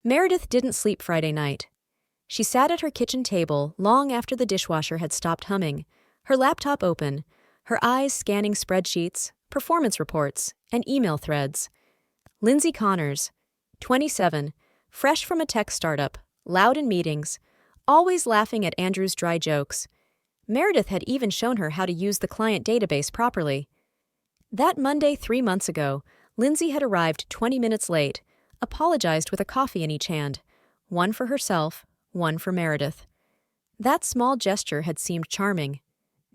Meredith didn't sleep Friday night. She sat at her kitchen table long after the dishwasher had stopped humming, her laptop open, her eyes scanning spreadsheets, performance reports, and email threads. Lindsay Connors, 27, fresh from a tech startup, loud in meetings, always laughing at Andrew's dry jokes. Meredith had even shown her how to use the client database properly. That Monday 3 months ago, Lindsay had arrived 20 minutes late, apologized with a coffee in each hand, one for herself, one for Meredith. That small gesture had seemed charming.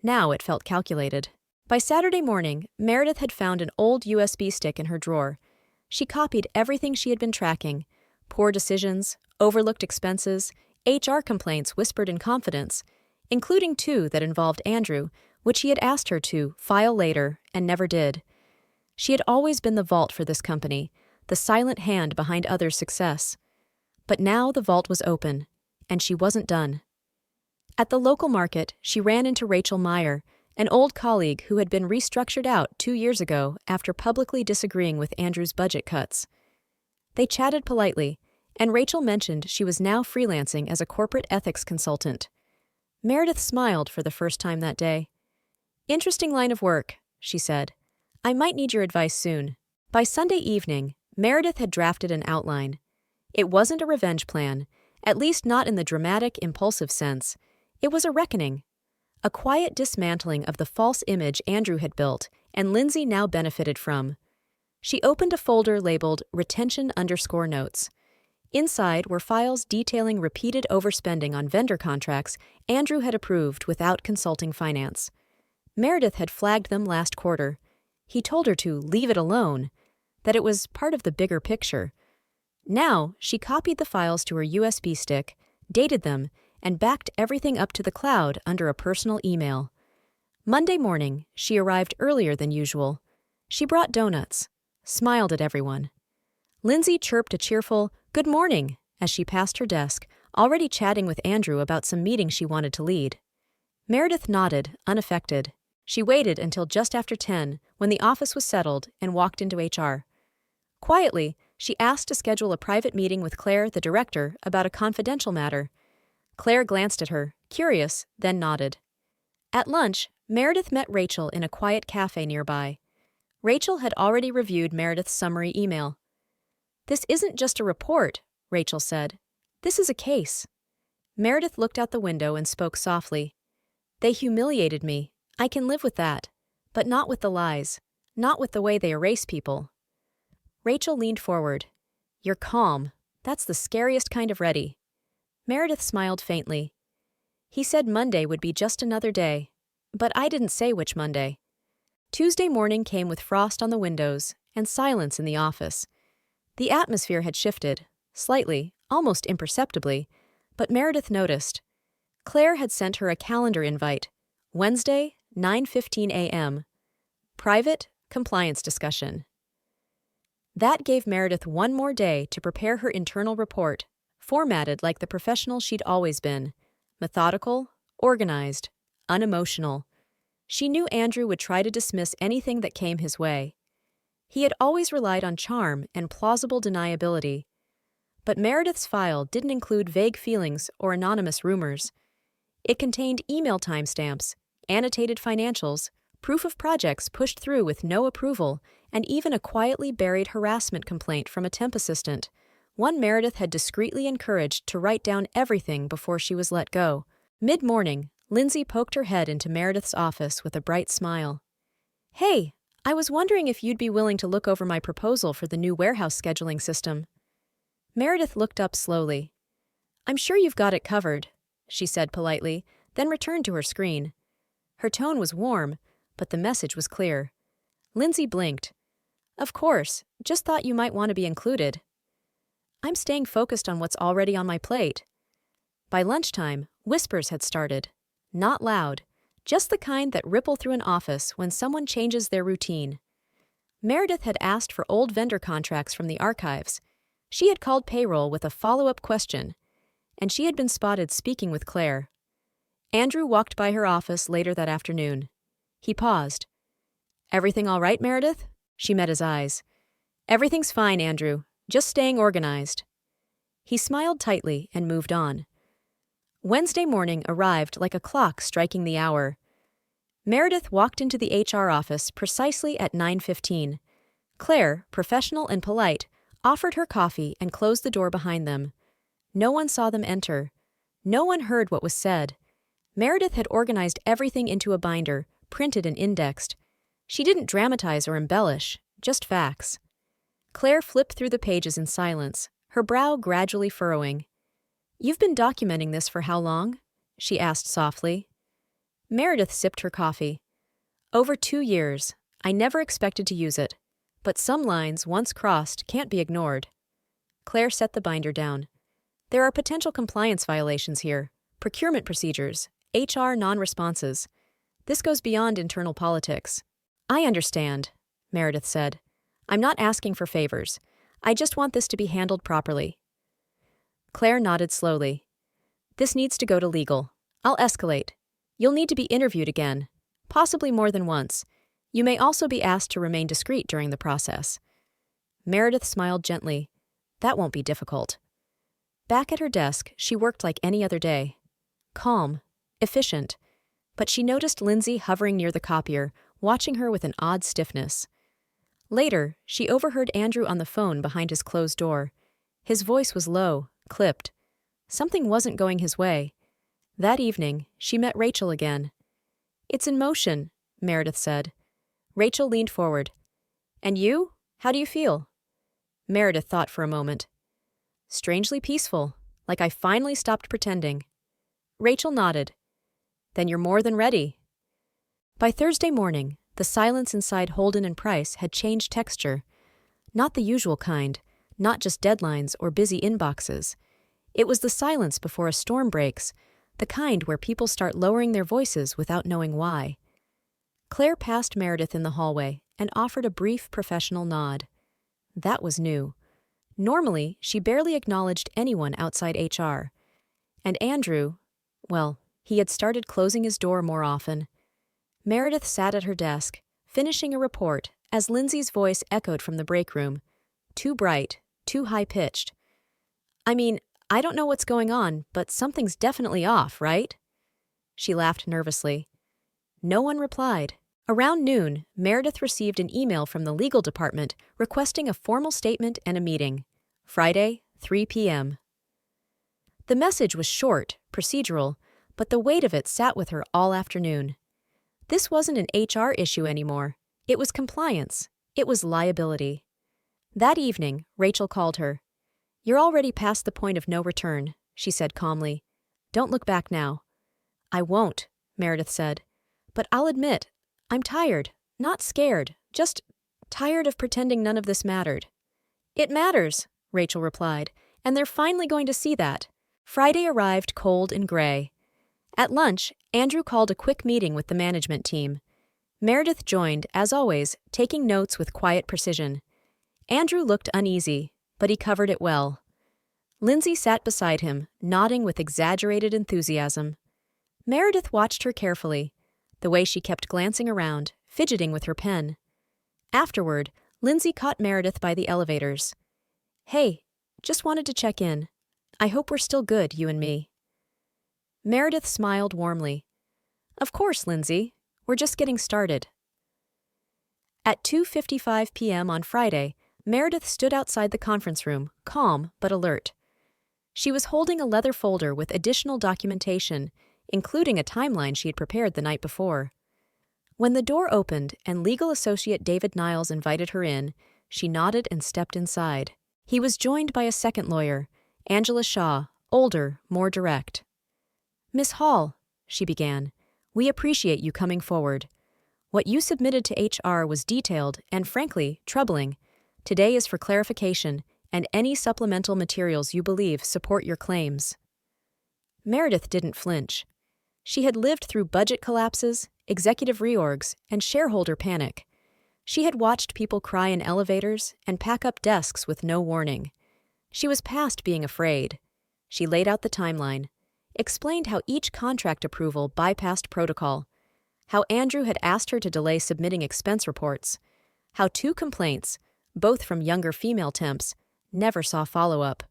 Now it felt calculated. By Saturday morning, Meredith had found an old USB stick in her drawer. She copied everything she had been tracking: poor decisions, overlooked expenses, HR complaints whispered in confidence, including 2 that involved Andrew, which he had asked her to file later and never did. She had always been the vault for this company, the silent hand behind others' success. But now the vault was open, and she wasn't done. At the local market, she ran into Rachel Meyer, an old colleague who had been restructured out 2 years ago after publicly disagreeing with Andrew's budget cuts. They chatted politely, and Rachel mentioned she was now freelancing as a corporate ethics consultant. Meredith smiled for the first time that day. "Interesting line of work," she said. "I might need your advice soon." By Sunday evening, Meredith had drafted an outline. It wasn't a revenge plan, at least not in the dramatic, impulsive sense. It was a reckoning. A quiet dismantling of the false image Andrew had built and Lindsay now benefited from. She opened a folder labeled retention_notes. Inside were files detailing repeated overspending on vendor contracts Andrew had approved without consulting finance. Meredith had flagged them last quarter. He told her to leave it alone, that it was part of the bigger picture. Now, she copied the files to her USB stick, dated them, and backed everything up to the cloud under a personal email. Monday morning, she arrived earlier than usual. She brought donuts, smiled at everyone. Lindsay chirped a cheerful, "Good morning," as she passed her desk, already chatting with Andrew about some meeting she wanted to lead. Meredith nodded, unaffected. She waited until just after 10, when the office was settled, and walked into HR. Quietly, she asked to schedule a private meeting with Claire, the director, about a confidential matter. Claire glanced at her, curious, then nodded. At lunch, Meredith met Rachel in a quiet cafe nearby. Rachel had already reviewed Meredith's summary email. "This isn't just a report," Rachel said. "This is a case." Meredith looked out the window and spoke softly. "They humiliated me. I can live with that. But not with the lies. Not with the way they erase people." Rachel leaned forward. "You're calm. That's the scariest kind of ready." Meredith smiled faintly. "He said Monday would be just another day. But I didn't say which Monday." Tuesday morning came with frost on the windows and silence in the office. The atmosphere had shifted, slightly, almost imperceptibly, but Meredith noticed. Claire had sent her a calendar invite. Wednesday, 9:15 a.m. Private compliance discussion. That gave Meredith one more day to prepare her internal report, formatted like the professional she'd always been: methodical, organized, unemotional. She knew Andrew would try to dismiss anything that came his way. He had always relied on charm and plausible deniability. But Meredith's file didn't include vague feelings or anonymous rumors. It contained email timestamps, annotated financials, proof of projects pushed through with no approval, and even a quietly buried harassment complaint from a temp assistant, one Meredith had discreetly encouraged to write down everything before she was let go. Mid-morning, Lindsay poked her head into Meredith's office with a bright smile. "Hey, I was wondering if you'd be willing to look over my proposal for the new warehouse scheduling system." Meredith looked up slowly. "I'm sure you've got it covered," she said politely, then returned to her screen. Her tone was warm, but the message was clear. Lindsay blinked. "Of course, just thought you might want to be included." "I'm staying focused on what's already on my plate." By lunchtime, whispers had started. Not loud, just the kind that ripple through an office when someone changes their routine. Meredith had asked for old vendor contracts from the archives. She had called payroll with a follow-up question, and she had been spotted speaking with Claire. Andrew walked by her office later that afternoon. He paused. "Everything all right, Meredith?" She met his eyes. "Everything's fine, Andrew. Just staying organized." He smiled tightly and moved on. Wednesday morning arrived like a clock striking the hour. Meredith walked into the HR office precisely at 9:15. Claire, professional and polite, offered her coffee and closed the door behind them. No one saw them enter. No one heard what was said. Meredith had organized everything into a binder, printed and indexed. She didn't dramatize or embellish, just facts. Claire flipped through the pages in silence, her brow gradually furrowing. "You've been documenting this for how long?" she asked softly. Meredith sipped her coffee. "Over 2 years. I never expected to use it. But some lines, once crossed, can't be ignored." Claire set the binder down. "There are potential compliance violations here, procurement procedures, HR non-responses. This goes beyond internal politics." "I understand," Meredith said. "I'm not asking for favors. I just want this to be handled properly." Claire nodded slowly. "This needs to go to legal. I'll escalate. You'll need to be interviewed again, possibly more than once. You may also be asked to remain discreet during the process." Meredith smiled gently. "That won't be difficult." Back at her desk, she worked like any other day. Calm, efficient. But she noticed Lindsay hovering near the copier, watching her with an odd stiffness. Later, she overheard Andrew on the phone behind his closed door. His voice was low, clipped. Something wasn't going his way. That evening, she met Rachel again. "It's in motion," Meredith said. Rachel leaned forward. "And you? How do you feel?" Meredith thought for a moment. "Strangely peaceful, like I finally stopped pretending." Rachel nodded. "Then you're more than ready." By Thursday morning, the silence inside Holden and Price had changed texture. Not the usual kind, not just deadlines or busy inboxes. It was the silence before a storm breaks, the kind where people start lowering their voices without knowing why. Claire passed Meredith in the hallway and offered a brief professional nod. That was new. Normally, she barely acknowledged anyone outside HR. And Andrew, well, he had started closing his door more often. Meredith sat at her desk, finishing a report, as Lindsay's voice echoed from the break room. Too bright, too high-pitched. "I mean, I don't know what's going on, but something's definitely off, right?" She laughed nervously. No one replied. Around noon, Meredith received an email from the legal department requesting a formal statement and a meeting. Friday, 3 p.m. The message was short, procedural, but the weight of it sat with her all afternoon. This wasn't an HR issue anymore. It was compliance. It was liability. That evening, Rachel called her. "You're already past the point of no return," she said calmly. "Don't look back now." "I won't," Meredith said. "But I'll admit, I'm tired, not scared, just tired of pretending none of this mattered." "It matters," Rachel replied, "and they're finally going to see that." Friday arrived cold and gray. At lunch, Andrew called a quick meeting with the management team. Meredith joined, as always, taking notes with quiet precision. Andrew looked uneasy, but he covered it well. Lindsay sat beside him, nodding with exaggerated enthusiasm. Meredith watched her carefully, the way she kept glancing around, fidgeting with her pen. Afterward, Lindsay caught Meredith by the elevators. "Hey, just wanted to check in. I hope we're still good, you and me." Meredith smiled warmly. "Of course, Lindsay. We're just getting started." At 2:55 p.m. on Friday, Meredith stood outside the conference room, calm but alert. She was holding a leather folder with additional documentation, including a timeline she had prepared the night before. When the door opened and legal associate David Niles invited her in, she nodded and stepped inside. He was joined by a second lawyer, Angela Shaw, older, more direct. "Miss Hall," she began, "we appreciate you coming forward. What you submitted to HR was detailed and, frankly, troubling. Today is for clarification and any supplemental materials you believe support your claims." Meredith didn't flinch. She had lived through budget collapses, executive reorgs, and shareholder panic. She had watched people cry in elevators and pack up desks with no warning. She was past being afraid. She laid out the timeline, explained how each contract approval bypassed protocol, how Andrew had asked her to delay submitting expense reports, how 2 complaints, both from younger female temps, never saw follow-up.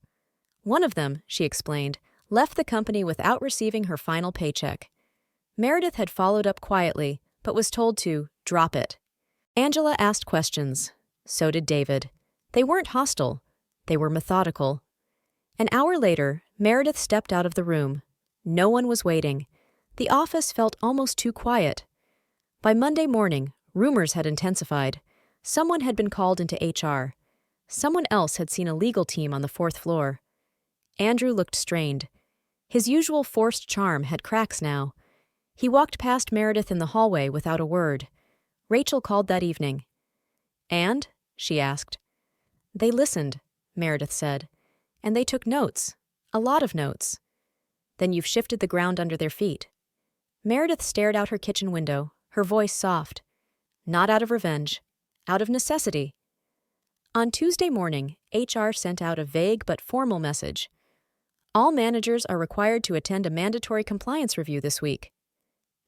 One of them, she explained, left the company without receiving her final paycheck. Meredith had followed up quietly, but was told to drop it. Angela asked questions. So did David. They weren't hostile. They were methodical. An hour later, Meredith stepped out of the room. No one was waiting. The office felt almost too quiet. By Monday morning, rumors had intensified. Someone had been called into HR. Someone else had seen a legal team on the fourth floor. Andrew looked strained. His usual forced charm had cracks now. He walked past Meredith in the hallway without a word. Rachel called that evening. "And?" she asked. "They listened," Meredith said. "And they took notes. A lot of notes." "Then you've shifted the ground under their feet." Meredith stared out her kitchen window, her voice soft. "Not out of revenge. Out of necessity." On Tuesday morning, HR sent out a vague but formal message. All managers are required to attend a mandatory compliance review this week.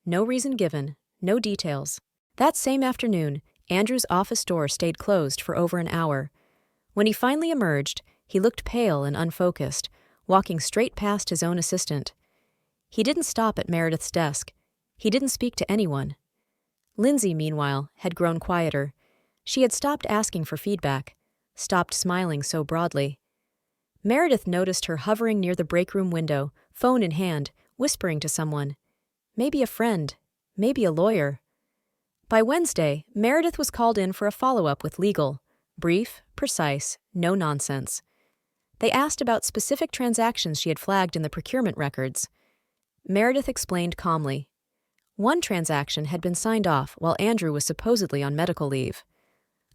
No reason given, no details. That same afternoon, Andrew's office door stayed closed for over an hour. When he finally emerged, he looked pale and unfocused, walking straight past his own assistant. He didn't stop at Meredith's desk. He didn't speak to anyone. Lindsay, meanwhile, had grown quieter. She had stopped asking for feedback, stopped smiling so broadly. Meredith noticed her hovering near the break room window, phone in hand, whispering to someone. Maybe a friend, maybe a lawyer. By Wednesday, Meredith was called in for a follow-up with legal. Brief, precise, no nonsense. They asked about specific transactions she had flagged in the procurement records. Meredith explained calmly. One transaction had been signed off while Andrew was supposedly on medical leave.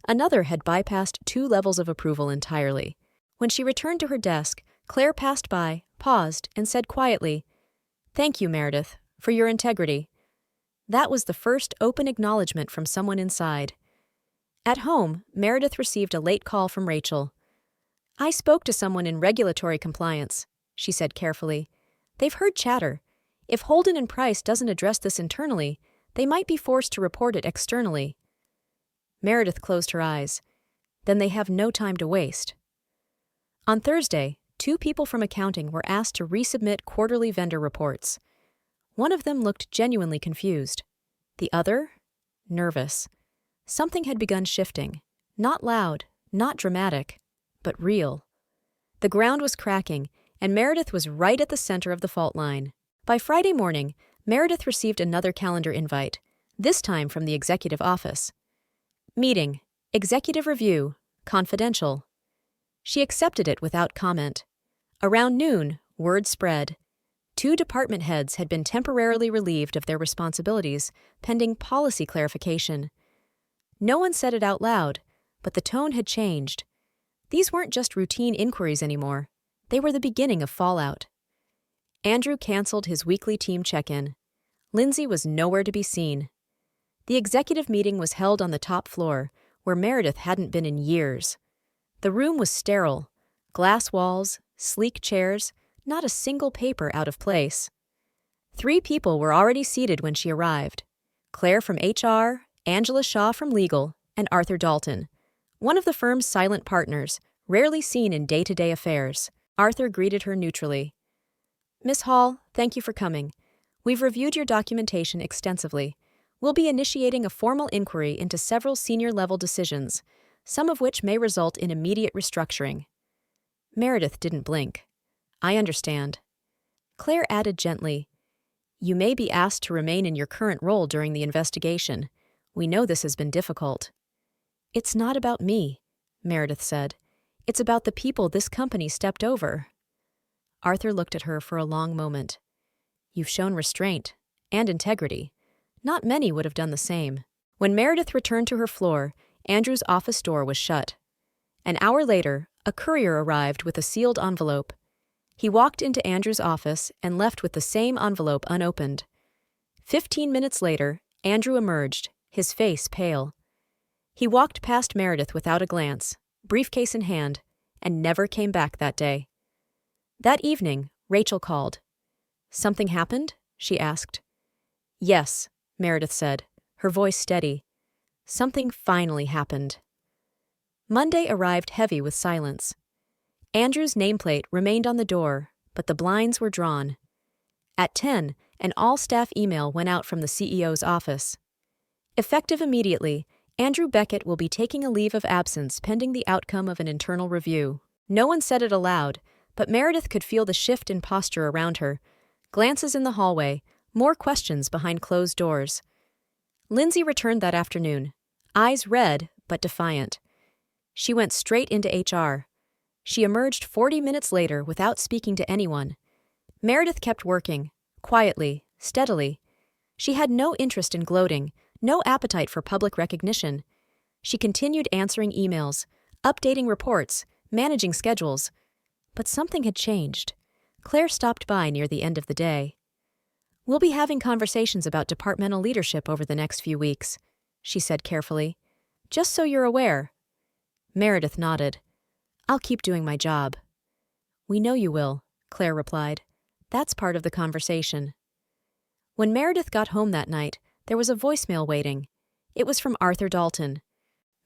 Another had bypassed 2 levels of approval entirely. When she returned to her desk, Claire passed by, paused, and said quietly, "Thank you, Meredith, for your integrity." That was the first open acknowledgement from someone inside. At home, Meredith received a late call from Rachel. "I spoke to someone in regulatory compliance," she said carefully. "They've heard chatter. If Holden and Price doesn't address this internally, they might be forced to report it externally." Meredith closed her eyes. Then they have no time to waste. On Thursday, 2 people from accounting were asked to resubmit quarterly vendor reports. One of them looked genuinely confused. The other? Nervous. Something had begun shifting. Not loud, not dramatic, but real. The ground was cracking, and Meredith was right at the center of the fault line. By Friday morning, Meredith received another calendar invite, this time from the executive office. Meeting, executive review, confidential. She accepted it without comment. Around noon, word spread. 2 department heads had been temporarily relieved of their responsibilities, pending policy clarification. No one said it out loud, but the tone had changed. These weren't just routine inquiries anymore. They were the beginning of fallout. Andrew canceled his weekly team check-in. Lindsay was nowhere to be seen. The executive meeting was held on the top floor, where Meredith hadn't been in years. The room was sterile. Glass walls, sleek chairs, not a single paper out of place. 3 people were already seated when she arrived. Claire from HR, Angela Shaw from legal, and Arthur Dalton, one of the firm's silent partners, rarely seen in day-to-day affairs. Arthur greeted her neutrally. "Miss Hall, thank you for coming. We've reviewed your documentation extensively. We'll be initiating a formal inquiry into several senior-level decisions, some of which may result in immediate restructuring." Meredith didn't blink. "I understand." Claire added gently, "You may be asked to remain in your current role during the investigation. We know this has been difficult." "It's not about me," Meredith said. "It's about the people this company stepped over." Arthur looked at her for a long moment. "You've shown restraint and integrity. Not many would have done the same." When Meredith returned to her floor, Andrew's office door was shut. An hour later, a courier arrived with a sealed envelope. He walked into Andrew's office and left with the same envelope unopened. 15 minutes later, Andrew emerged, his face pale. He walked past Meredith without a glance, briefcase in hand, and never came back that day. That evening, Rachel called. "Something happened?" she asked. "Yes," Meredith said, her voice steady. "Something finally happened." Monday arrived heavy with silence. Andrew's nameplate remained on the door, but the blinds were drawn. At 10, an all-staff email went out from the CEO's office. Effective immediately, Andrew Beckett will be taking a leave of absence pending the outcome of an internal review. No one said it aloud, but Meredith could feel the shift in posture around her. Glances in the hallway, more questions behind closed doors. Lindsay returned that afternoon, eyes red but defiant. She went straight into HR. She emerged 40 minutes later without speaking to anyone. Meredith kept working, quietly, steadily. She had no interest in gloating, no appetite for public recognition. She continued answering emails, updating reports, managing schedules. But something had changed. Claire stopped by near the end of the day. "We'll be having conversations about departmental leadership over the next few weeks," she said carefully. "Just so you're aware." Meredith nodded. "I'll keep doing my job." "We know you will," Claire replied. "That's part of the conversation." When Meredith got home that night, there was a voicemail waiting. It was from Arthur Dalton.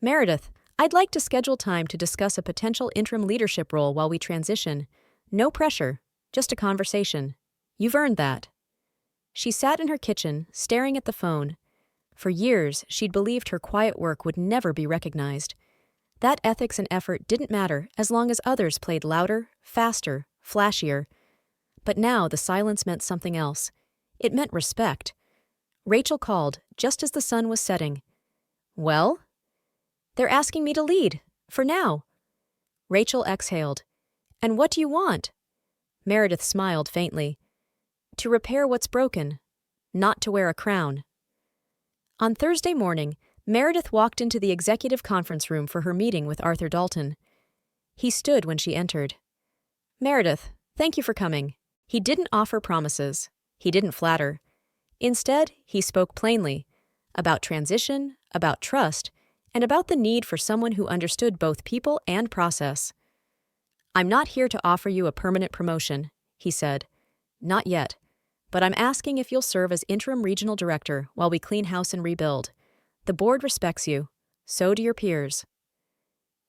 "Meredith, I'd like to schedule time to discuss a potential interim leadership role while we transition. No pressure, just a conversation. You've earned that." She sat in her kitchen, staring at the phone. For years, she'd believed her quiet work would never be recognized. That ethics and effort didn't matter as long as others played louder, faster, flashier. But now the silence meant something else. It meant respect. Rachel called just as the sun was setting. "Well?" "They're asking me to lead, for now." Rachel exhaled. "And what do you want?" Meredith smiled faintly. "To repair what's broken, not to wear a crown." On Thursday morning, Meredith walked into the executive conference room for her meeting with Arthur Dalton. He stood when she entered. "Meredith, thank you for coming." He didn't offer promises. He didn't flatter. Instead, he spoke plainly about transition, about trust, and about the need for someone who understood both people and process. "I'm not here to offer you a permanent promotion," he said. "Not yet. But I'm asking if you'll serve as interim regional director while we clean house and rebuild. The board respects you. So do your peers."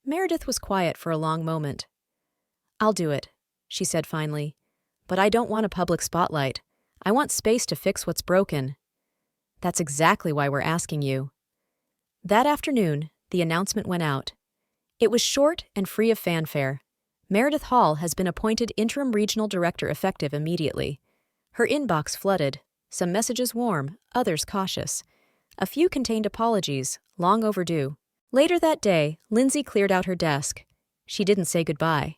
Meredith was quiet for a long moment. "I'll do it," she said finally. "But I don't want a public spotlight. I want space to fix what's broken." "That's exactly why we're asking you." That afternoon, the announcement went out. It was short and free of fanfare. Meredith Hall has been appointed interim regional director effective immediately. Her inbox flooded, some messages warm, others cautious. A few contained apologies, long overdue. Later that day, Lindsay cleared out her desk. She didn't say goodbye.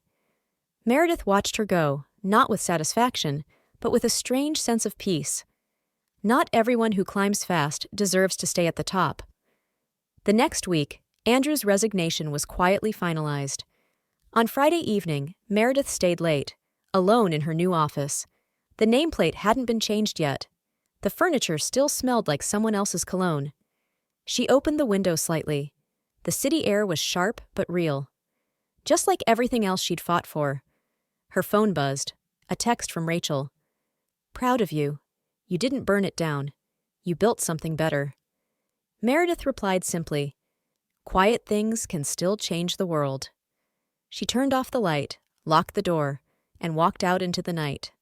Meredith watched her go, not with satisfaction, but with a strange sense of peace. Not everyone who climbs fast deserves to stay at the top. The next week, Andrew's resignation was quietly finalized. On Friday evening, Meredith stayed late, alone in her new office. The nameplate hadn't been changed yet. The furniture still smelled like someone else's cologne. She opened the window slightly. The city air was sharp but real. Just like everything else she'd fought for. Her phone buzzed. A text from Rachel. "Proud of you. You didn't burn it down. You built something better." Meredith replied simply, "Quiet things can still change the world." She turned off the light, locked the door, and walked out into the night.